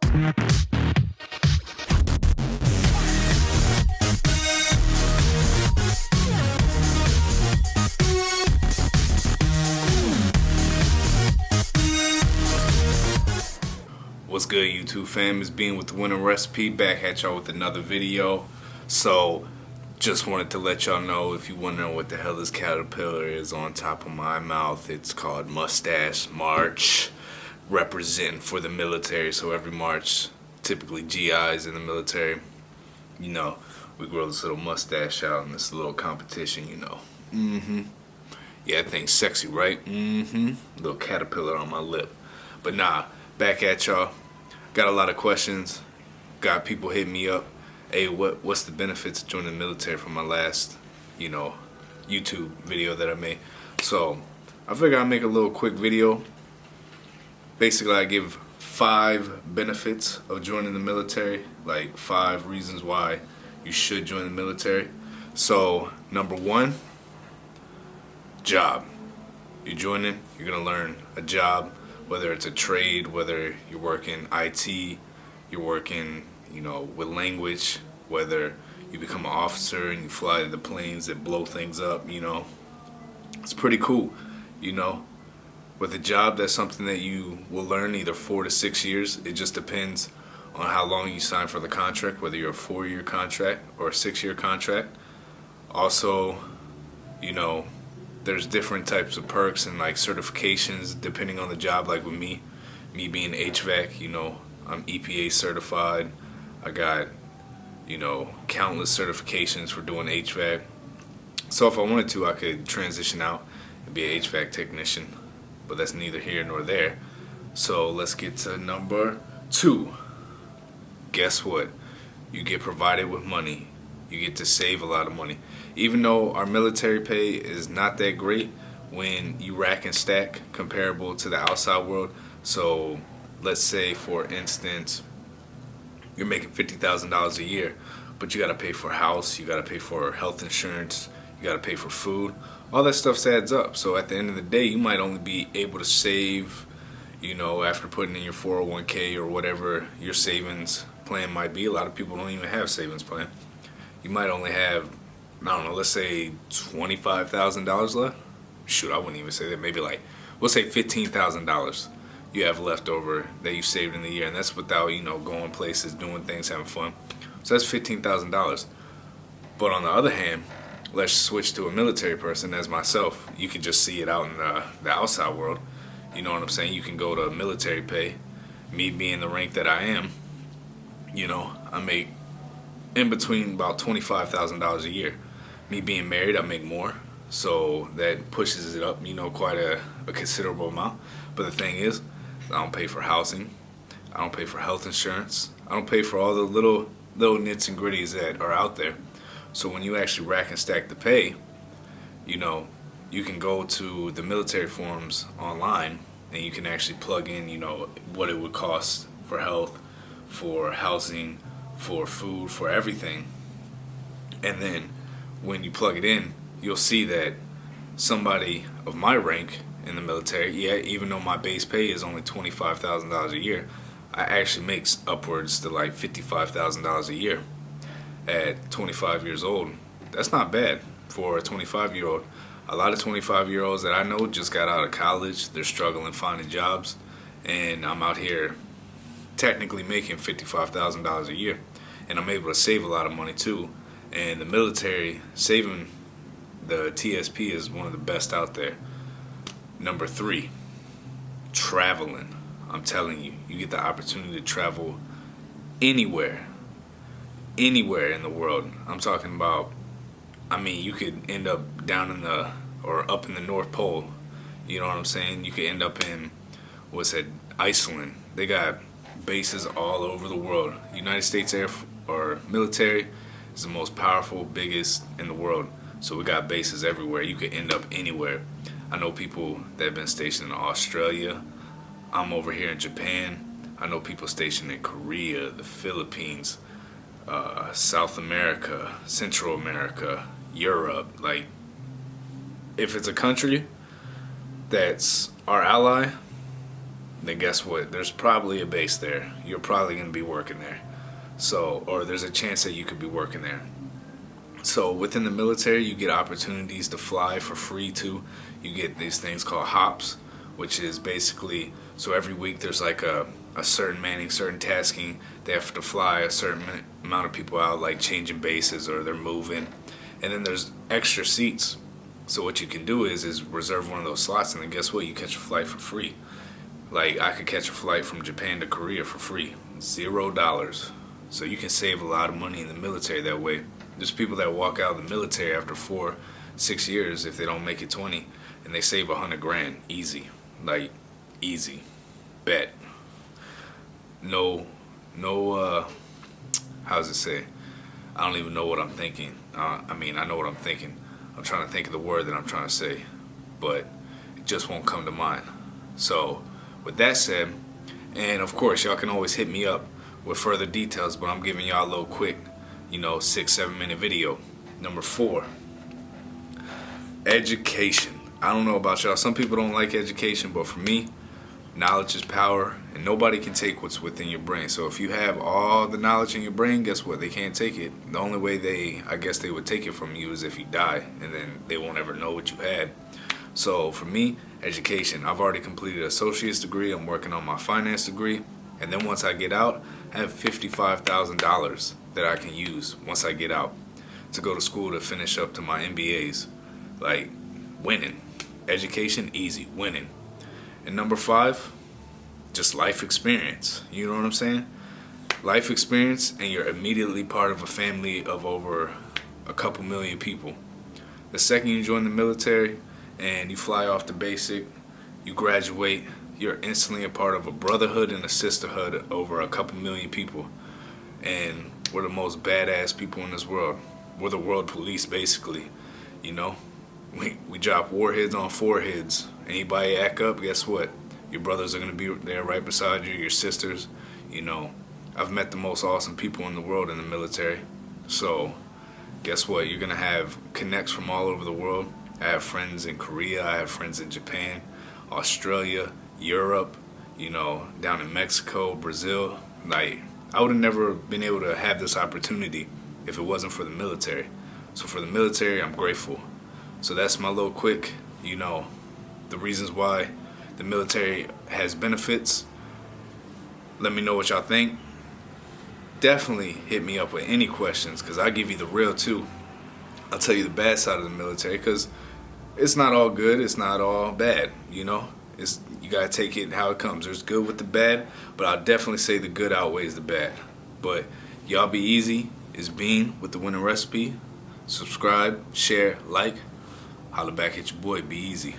What's good, YouTube fam? It's Bean with the Winning Recipe, back at y'all with another video. So just wanted to let y'all know, if you wondering what the hell this caterpillar is on top of my mouth, it's called Mustache March, representing for the military. So every March, typically GIs in the military, you know, we grow this little mustache out in this little competition, you know. Yeah, that thing's sexy, right? Little caterpillar on my lip. But nah, back at y'all. Got a lot of questions. Got people hitting me up. Hey, what's the benefits of joining the military from my last, YouTube video that I made? So I figured I'd make a little quick video. Basically, I give 5 benefits of joining the military, like 5 reasons why you should join the military. So number 1, job. You're joining, you're gonna learn a job. Whether it's a trade, whether you're working IT, you're working, with language, whether you become an officer and you fly the planes that blow things up, it's pretty cool, With a job, that's something that you will learn either 4 to 6 years. It just depends on how long you sign for the contract, whether you're a 4-year contract or a 6-year contract. Also, there's different types of perks and like certifications depending on the job. Like with me being HVAC, I'm EPA certified. I got, countless certifications for doing HVAC. So if I wanted to, I could transition out and be an HVAC technician, but that's neither here nor there. So let's get to number 2. Guess what? You get provided with money. You get to save a lot of money. Even though our military pay is not that great when you rack and stack comparable to the outside world. So let's say, for instance, you're making $50,000 a year, but you got to pay for a house, you got to pay for health insurance, you got to pay for food. All that stuff adds up. So at the end of the day, you might only be able to save, after putting in your 401k or whatever your savings plan might be. A lot of people don't even have savings plan. You might only have, let's say $25,000 left. Shoot, I wouldn't even say that. Maybe we'll say $15,000 you have left over that you saved in the year. And that's without, going places, doing things, having fun. So that's $15,000. But on the other hand, let's switch to a military person as myself. You can just see it out in the outside world. You know what I'm saying? You can go to military pay. Me being the rank that I am, I make in between about $25,000 a year. Me being married, I make more, so that pushes it up, quite a considerable amount. But the thing is, I don't pay for housing, I don't pay for health insurance, I don't pay for all the little nits and gritties that are out there. So when you actually rack and stack the pay, you can go to the military forums online and you can actually plug in, what it would cost for health, for housing, for food, for everything. And then when you plug it in, you'll see that somebody of my rank in the military, even though my base pay is only $25,000 a year, I actually make upwards to like $55,000 a year at 25 years old. That's not bad for a 25-year-old. A lot of 25-year-olds that I know just got out of college. They're struggling finding jobs, and I'm out here technically making $55,000 a year, and I'm able to save a lot of money too. And the military, saving the TSP is one of the best out there. Number 3, traveling. I'm telling you, you get the opportunity to travel anywhere in the world. I'm talking about, you could end up down in up in the North Pole. You know what I'm saying? You could end up in, Iceland. They got bases all over the world. United States military is the most powerful, biggest in the world. So we got bases everywhere. You could end up anywhere. I know people that have been stationed in Australia. I'm over here in Japan. I know people stationed in Korea, the Philippines, South America, Central America, Europe. Like, if it's a country that's our ally, then guess what? There's probably a base there. You're probably going to be working there. So, or there's a chance that you could be working there. So within the military, you get opportunities to fly for free too. You get these things called hops, which is basically, so every week there's like a certain manning, certain tasking. They have to fly a certain amount of people out, like changing bases or they're moving. And then there's extra seats. So what you can do is reserve one of those slots, and then guess what? You catch a flight for free. Like I could catch a flight from Japan to Korea for free, $0. So you can save a lot of money in the military that way. There's people that walk out of the military after 4-6 years if they don't make it 20, and they save $100,000 easy, like easy, bet. No, how's it say? I don't even know what I'm thinking. I mean, I know what I'm thinking. I'm trying to think of the word that I'm trying to say, but it just won't come to mind. So, with that said, and of course, y'all can always hit me up with further details, but I'm giving y'all a little quick, 6-7 minute video. Number 4, education. I don't know about y'all. Some people don't like education, but for me, knowledge is power, and nobody can take what's within your brain. So if you have all the knowledge in your brain, guess what? They can't take it. The only way I guess they would take it from you is if you die, and then they won't ever know what you had. So for me, education. I've already completed an associate's degree. I'm working on my finance degree. And then once I get out, I have $55,000 that I can use once I get out to go to school to finish up to my MBAs. Like, winning. Education, easy. Winning. And number 5, just life experience. You know what I'm saying? Life experience, and you're immediately part of a family of over a couple million people. The second you join the military and you fly off the basic, you graduate, you're instantly a part of a brotherhood and a sisterhood over a couple million people. And we're the most badass people in this world. We're the world police, basically. We drop warheads on foreheads. Anybody act up, guess what? Your brothers are going to be there right beside you, your sisters. I've met the most awesome people in the world in the military. So, guess what? You're going to have connects from all over the world. I have friends in Korea, I have friends in Japan, Australia, Europe, down in Mexico, Brazil. Like, I would have never been able to have this opportunity if it wasn't for the military. So for the military, I'm grateful. So that's my little quick, the reasons why the military has benefits. Let me know what y'all think. Definitely hit me up with any questions, because I give you the real too. I'll tell you the bad side of the military, because it's not all good, it's not all bad, you gotta take it how it comes. There's good with the bad, but I'll definitely say the good outweighs the bad. But y'all be easy. It's Bean with the Winning Recipe. Subscribe, share, like. Holla back at your boy. Be easy.